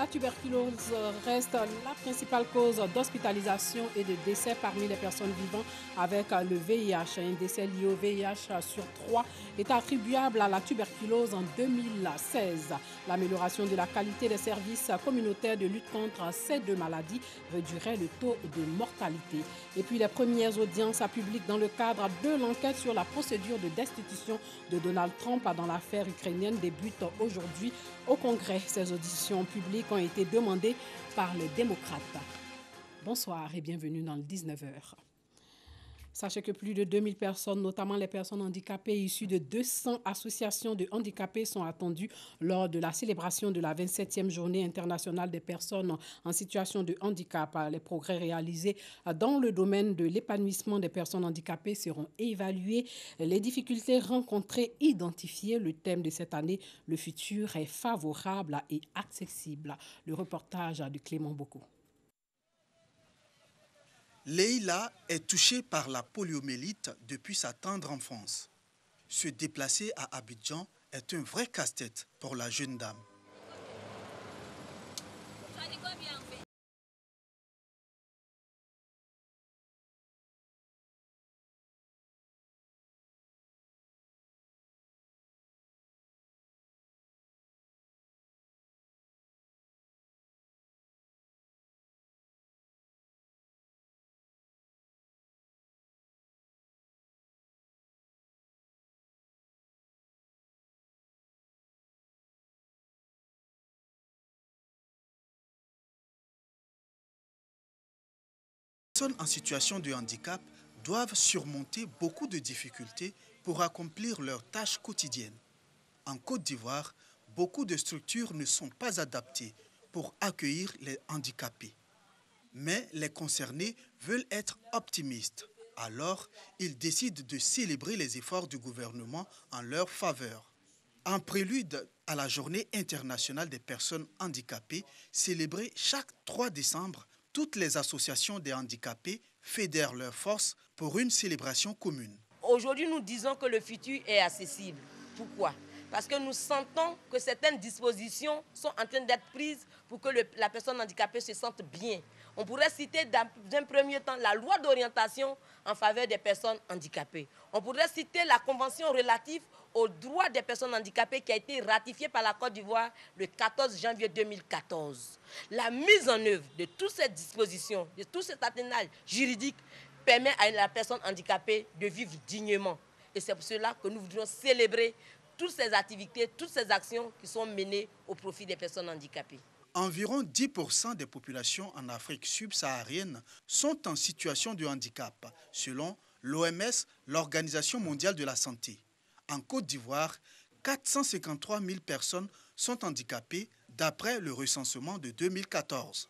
La tuberculose reste la principale cause d'hospitalisation et de décès parmi les personnes vivant avec le VIH. Un décès lié au VIH sur 3 est attribuable à la tuberculose en 2016. L'amélioration de la qualité des services communautaires de lutte contre ces deux maladies réduirait le taux de mortalité. Et puis les premières audiences publiques dans le cadre de l'enquête sur la procédure de destitution de Donald Trump dans l'affaire ukrainienne débutent aujourd'hui au Congrès. Ces auditions publiques ont été demandées par les démocrates. Bonsoir et bienvenue dans le 19h. Sachez que plus de 2000 personnes, notamment les personnes handicapées issues de 200 associations de handicapés, sont attendues lors de la célébration de la 27e journée internationale des personnes en situation de handicap. Les progrès réalisés dans le domaine de l'épanouissement des personnes handicapées seront évalués. Les difficultés rencontrées identifiées. Le thème de cette année, le futur est favorable et accessible. Le reportage de Clément Bocco. Leïla est touchée par la poliomyélite depuis sa tendre enfance. Se déplacer à Abidjan est un vrai casse-tête pour la jeune dame. Les personnes en situation de handicap doivent surmonter beaucoup de difficultés pour accomplir leurs tâches quotidiennes. En Côte d'Ivoire, beaucoup de structures ne sont pas adaptées pour accueillir les handicapés. Mais les concernés veulent être optimistes. Alors, ils décident de célébrer les efforts du gouvernement en leur faveur. En prélude à la Journée internationale des personnes handicapées, célébrée chaque 3 décembre, toutes les associations des handicapés fédèrent leurs forces pour une célébration commune. Aujourd'hui, nous disons que le futur est accessible. Pourquoi? Parce que nous sentons que certaines dispositions sont en train d'être prises pour que la personne handicapée se sente bien. On pourrait citer d'un premier temps la loi d'orientation en faveur des personnes handicapées. On pourrait citer la convention relative aux droits des personnes handicapées qui a été ratifiée par la Côte d'Ivoire le 14 janvier 2014. La mise en œuvre de toutes ces dispositions, de tout cet atténuage juridique permet à la personne handicapée de vivre dignement. Et c'est pour cela que nous voudrions célébrer toutes ces activités, toutes ces actions qui sont menées au profit des personnes handicapées. Environ 10% des populations en Afrique subsaharienne sont en situation de handicap, selon l'OMS, l'Organisation mondiale de la santé. En Côte d'Ivoire, 453 000 personnes sont handicapées d'après le recensement de 2014.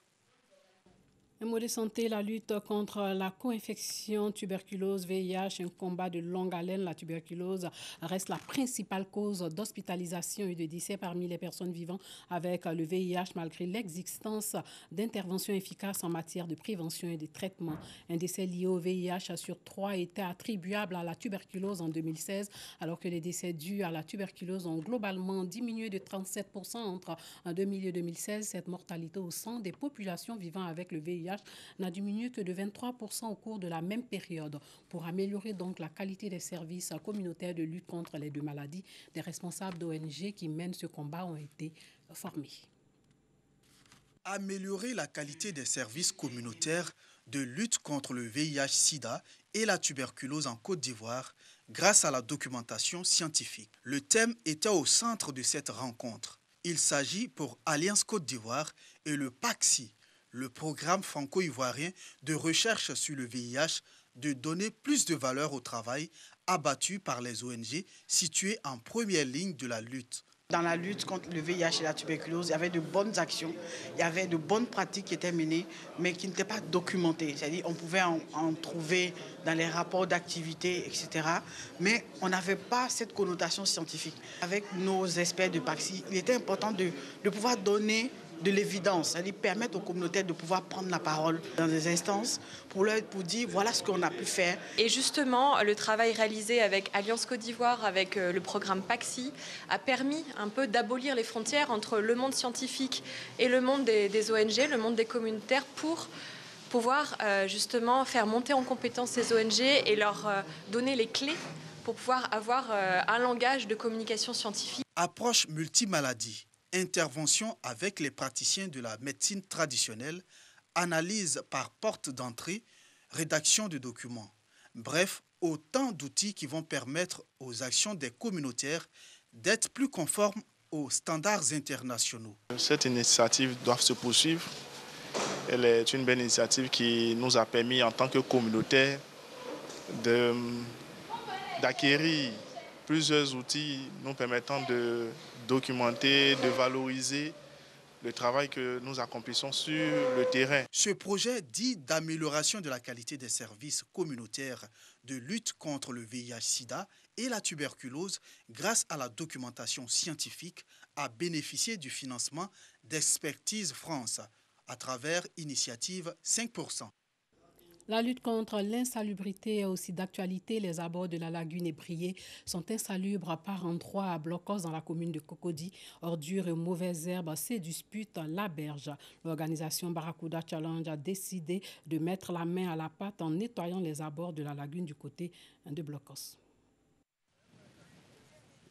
Un mot de santé, la lutte contre la co-infection tuberculose VIH, un combat de longue haleine. La tuberculose reste la principale cause d'hospitalisation et de décès parmi les personnes vivant avec le VIH malgré l'existence d'interventions efficaces en matière de prévention et de traitement. Un décès lié au VIH sur 3 était attribuable à la tuberculose en 2016 alors que les décès dus à la tuberculose ont globalement diminué de 37% entre 2000 et 2016. Cette mortalité au sein des populations vivant avec le VIH n'a diminué que de 23% au cours de la même période. Pour améliorer donc la qualité des services communautaires de lutte contre les deux maladies, des responsables d'ONG qui mènent ce combat ont été formés. Améliorer la qualité des services communautaires de lutte contre le VIH-Sida et la tuberculose en Côte d'Ivoire grâce à la documentation scientifique. Le thème était au centre de cette rencontre. Il s'agit pour Alliance Côte d'Ivoire et le PACSI, le programme franco-ivoirien de recherche sur le VIH, de donner plus de valeur au travail abattu par les ONG situées en première ligne de la lutte. Dans la lutte contre le VIH et la tuberculose, il y avait de bonnes actions, il y avait de bonnes pratiques qui étaient menées, mais qui n'étaient pas documentées. C'est-à-dire qu'on pouvait en trouver dans les rapports d'activité, etc. Mais on n'avait pas cette connotation scientifique. Avec nos experts de PACSI, il était important de pouvoir donner de l'évidence, c'est-à-dire permettre aux communautaires de pouvoir prendre la parole dans des instances pour dire voilà ce qu'on a pu faire. Et justement, le travail réalisé avec Alliance Côte d'Ivoire, avec le programme PAXI, a permis un peu d'abolir les frontières entre le monde scientifique et le monde des ONG, le monde des communautaires, pour pouvoir justement faire monter en compétence ces ONG et leur donner les clés pour pouvoir avoir un langage de communication scientifique. Approche multimaladie, intervention avec les praticiens de la médecine traditionnelle, analyse par porte d'entrée, rédaction de documents. Bref, autant d'outils qui vont permettre aux actions des communautaires d'être plus conformes aux standards internationaux. Cette initiative doit se poursuivre. Elle est une belle initiative qui nous a permis en tant que communautaire d'acquérir plusieurs outils nous permettant de documenter, de valoriser le travail que nous accomplissons sur le terrain. Ce projet dit d'amélioration de la qualité des services communautaires de lutte contre le VIH-Sida et la tuberculose grâce à la documentation scientifique a bénéficié du financement d'Expertise France à travers Initiative 5%. La lutte contre l'insalubrité est aussi d'actualité. Les abords de la lagune ébriée sont insalubres par endroits à Blocos dans la commune de Cocody. Ordures et mauvaises herbes se disputent la berge. L'organisation Barracuda Challenge a décidé de mettre la main à la pâte en nettoyant les abords de la lagune du côté de Blocos.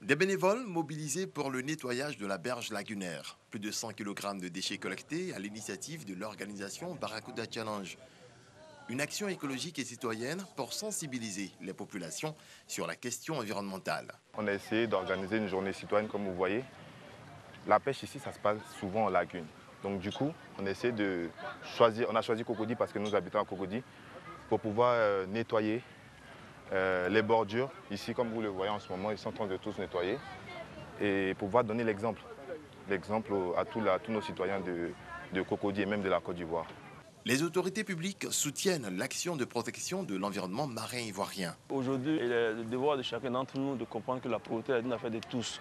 Des bénévoles mobilisés pour le nettoyage de la berge lagunaire. Plus de 100 kg de déchets collectés à l'initiative de l'organisation Barracuda Challenge. Une action écologique et citoyenne pour sensibiliser les populations sur la question environnementale. On a essayé d'organiser une journée citoyenne, comme vous voyez. La pêche ici, ça se passe souvent en lagune. Donc du coup, on a choisi Cocody parce que nous habitons à Cocody pour pouvoir nettoyer les bordures. Ici, comme vous le voyez en ce moment, ils sont en train de tous nettoyer et pouvoir donner l'exemple à tous nos citoyens de Cocody et même de la Côte d'Ivoire. Les autorités publiques soutiennent l'action de protection de l'environnement marin ivoirien. Aujourd'hui, il est le devoir de chacun d'entre nous de comprendre que la pauvreté est une affaire de tous.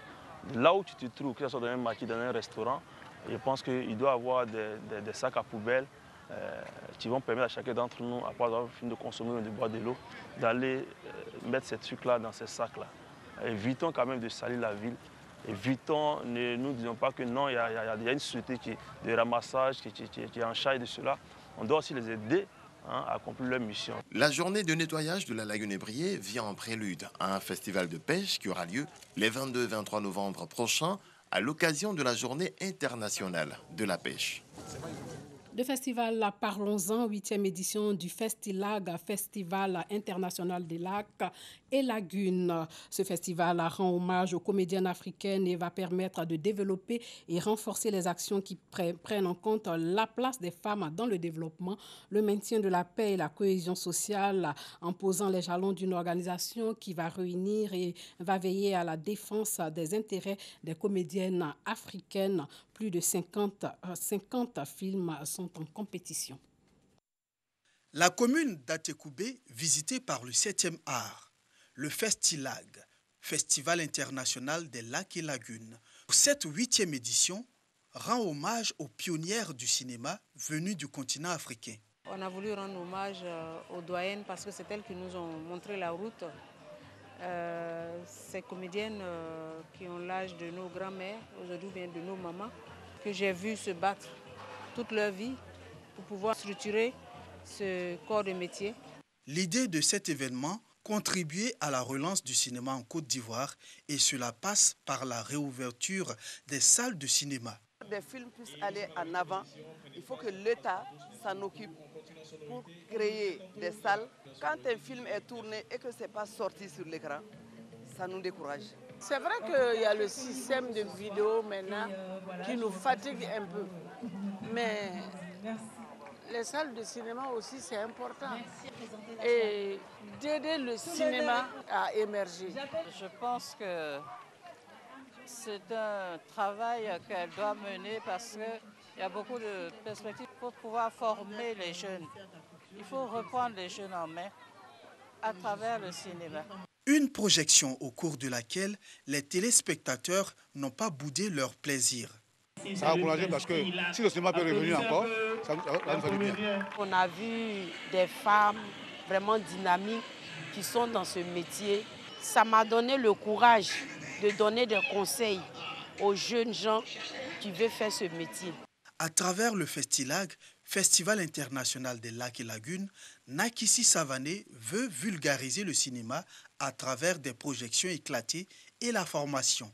Là où tu te trouves, que ce soit dans un marché, dans un restaurant, je pense qu'il doit y avoir des sacs à poubelle qui vont permettre à chacun d'entre nous, après avoir fini de consommer ou de boire de l'eau, d'aller mettre ces trucs-là dans ces sacs-là. Évitons quand même de salir la ville. Évitons, ne nous disons pas que non, il y a une société de ramassage qui est en charge de cela. On doit aussi les aider à accomplir leur mission. La journée de nettoyage de la lagune ébriée vient en prélude à un festival de pêche qui aura lieu les 22 et 23 novembre prochains à l'occasion de la journée internationale de la pêche. Le festival Parlons-en, 8e édition du Festilag, Festival international des lacs et lagunes. Ce festival rend hommage aux comédiennes africaines et va permettre de développer et renforcer les actions qui prennent en compte la place des femmes dans le développement, le maintien de la paix et la cohésion sociale, en posant les jalons d'une organisation qui va réunir et va veiller à la défense des intérêts des comédiennes africaines. Plus de 50 films sont en compétition. La commune d'Atekoubé, visitée par le 7e art, le Festilag, Festival international des lacs et lagunes. Cette 8e édition rend hommage aux pionnières du cinéma venues du continent africain. On a voulu rendre hommage aux doyennes parce que c'est elles qui nous ont montré la route. Ces comédiennes qui ont l'âge de nos grands-mères, aujourd'hui bien de nos mamans, que j'ai vu se battre toute leur vie pour pouvoir structurer ce corps de métier. L'idée de cet événement, contribuer à la relance du cinéma en Côte d'Ivoire, et cela passe par la réouverture des salles de cinéma. Des films puissent aller en avant, il faut que l'État s'en occupe pour créer des salles. Quand un film est tourné et que ce n'est pas sorti sur l'écran, ça nous décourage. C'est vrai qu'il y a le système de vidéo maintenant qui nous fatigue un peu. Mais les salles de cinéma aussi, c'est important. Et d'aider le cinéma à émerger. Je pense que c'est un travail qu'elle doit mener parce qu'il y a beaucoup de perspectives pour pouvoir former les jeunes. Il faut reprendre les jeunes en main à travers le cinéma. Une projection au cours de laquelle les téléspectateurs n'ont pas boudé leur plaisir. Ça a encouragé parce que si le cinéma peut revenir encore, ça va nous faire du bien. On a vu des femmes vraiment dynamiques qui sont dans ce métier. Ça m'a donné le courage de donner des conseils aux jeunes gens qui veulent faire ce métier. À travers le Festilag, Festival international des lacs et lagunes, Nakissi Savané veut vulgariser le cinéma à travers des projections éclatées et la formation.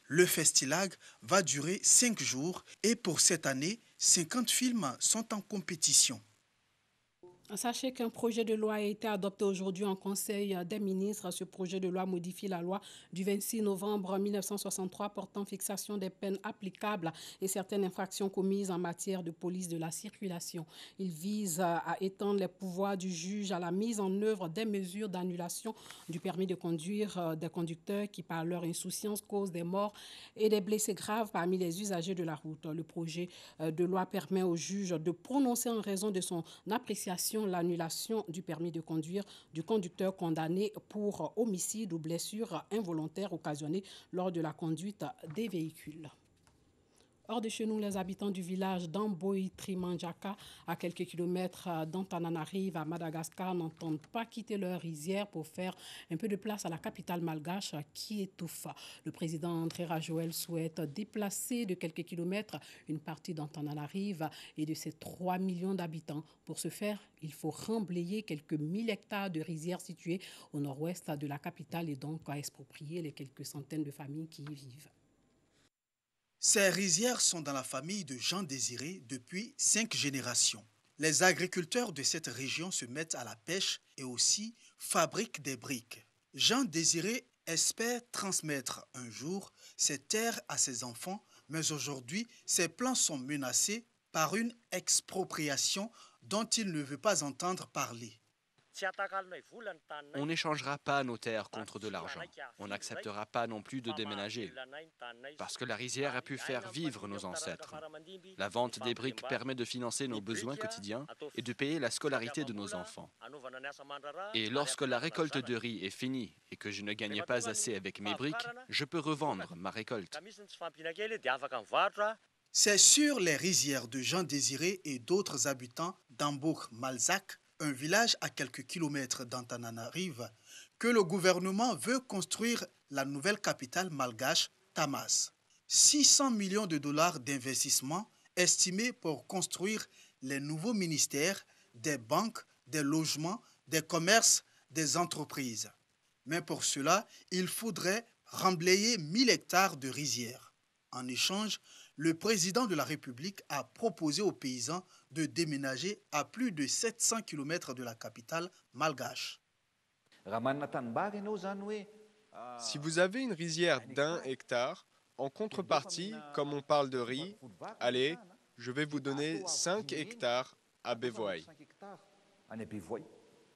Le Festilag va durer 5 jours et pour cette année, 50 films sont en compétition. Sachez qu'un projet de loi a été adopté aujourd'hui en Conseil des ministres. Ce projet de loi modifie la loi du 26 novembre 1963 portant fixation des peines applicables et certaines infractions commises en matière de police de la circulation. Il vise à étendre les pouvoirs du juge à la mise en œuvre des mesures d'annulation du permis de conduire des conducteurs qui, par leur insouciance, causent des morts et des blessés graves parmi les usagers de la route. Le projet de loi permet au juge de prononcer en raison de son appréciation l'annulation du permis de conduire du conducteur condamné pour homicide ou blessure involontaire occasionnée lors de la conduite des véhicules. Hors de chez nous, les habitants du village d'Amboï-Trimanjaka, à quelques kilomètres d'Antananarive, à Madagascar, n'entendent pas quitter leur rizière pour faire un peu de place à la capitale malgache qui étouffe. Le président André Rajoel souhaite déplacer de quelques kilomètres une partie d'Antananarive et de ses 3 millions d'habitants. Pour ce faire, il faut remblayer quelques 1000 hectares de rizières situées au nord-ouest de la capitale et donc exproprier les quelques centaines de familles qui y vivent. Ces rizières sont dans la famille de Jean Désiré depuis 5 générations. Les agriculteurs de cette région se mettent à la pêche et aussi fabriquent des briques. Jean Désiré espère transmettre un jour ces terres à ses enfants, mais aujourd'hui, ses plans sont menacés par une expropriation dont il ne veut pas entendre parler. On n'échangera pas nos terres contre de l'argent. On n'acceptera pas non plus de déménager. Parce que la rizière a pu faire vivre nos ancêtres. La vente des briques permet de financer nos besoins quotidiens et de payer la scolarité de nos enfants. Et lorsque la récolte de riz est finie et que je ne gagne pas assez avec mes briques, je peux revendre ma récolte. C'est sur les rizières de Jean Désiré et d'autres habitants d'Ambouk-Malzac, un village à quelques kilomètres d'Antananarive, que le gouvernement veut construire la nouvelle capitale malgache, Tamas. 600 millions de dollars d'investissement estimés pour construire les nouveaux ministères, des banques, des logements, des commerces, des entreprises. Mais pour cela, il faudrait remblayer 1000 hectares de rizières. En échange, le président de la République a proposé aux paysans de déménager à plus de 700 km de la capitale malgache. Si vous avez une rizière d'1 hectare, en contrepartie, comme on parle de riz, allez, je vais vous donner 5 hectares à Bevoy.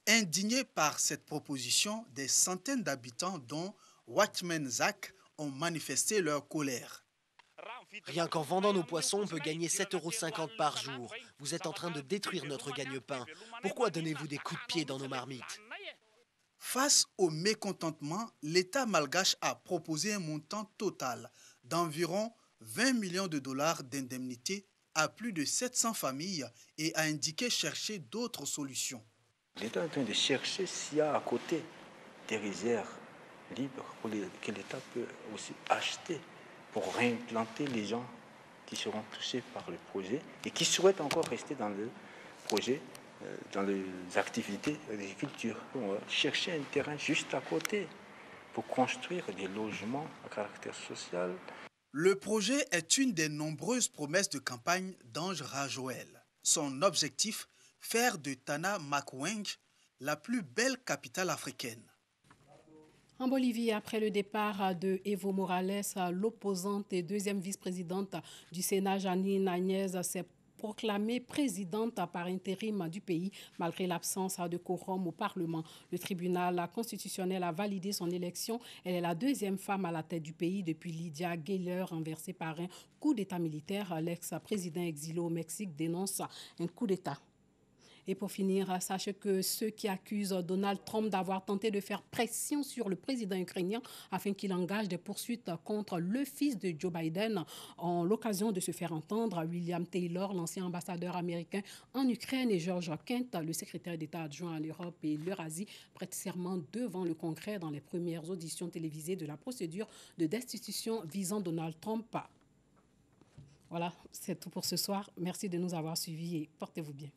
Indignés par cette proposition, des centaines d'habitants, dont Watchman Zak, ont manifesté leur colère. Rien qu'en vendant nos poissons, on peut gagner 7,50 € par jour. Vous êtes en train de détruire notre gagne-pain. Pourquoi donnez-vous des coups de pied dans nos marmites? Face au mécontentement, l'État malgache a proposé un montant total d'environ 20 millions de dollars d'indemnité à plus de 700 familles et a indiqué chercher d'autres solutions. L'État est en train de chercher s'il y a à côté des rizières libres que l'État peut aussi acheter pour réimplanter les gens qui seront touchés par le projet et qui souhaitent encore rester dans le projet, dans les activités d'agriculture. On va chercher un terrain juste à côté pour construire des logements à caractère social. Le projet est une des nombreuses promesses de campagne d'Ange Rajoel. Son objectif, faire de Tana Makweng la plus belle capitale africaine. En Bolivie, après le départ de Evo Morales, l'opposante et deuxième vice-présidente du Sénat, Janine Áñez, s'est proclamée présidente par intérim du pays, malgré l'absence de quorum au Parlement. Le tribunal constitutionnel a validé son élection. Elle est la deuxième femme à la tête du pays depuis Lydia Gayler, renversée par un coup d'État militaire. L'ex-président exilé au Mexique dénonce un coup d'État. Et pour finir, sachez que ceux qui accusent Donald Trump d'avoir tenté de faire pression sur le président ukrainien afin qu'il engage des poursuites contre le fils de Joe Biden ont l'occasion de se faire entendre. William Taylor, l'ancien ambassadeur américain en Ukraine, et George Kent, le secrétaire d'État adjoint à l'Europe et l'Eurasie, prêtent serment devant le Congrès dans les premières auditions télévisées de la procédure de destitution visant Donald Trump. Voilà, c'est tout pour ce soir. Merci de nous avoir suivis et portez-vous bien.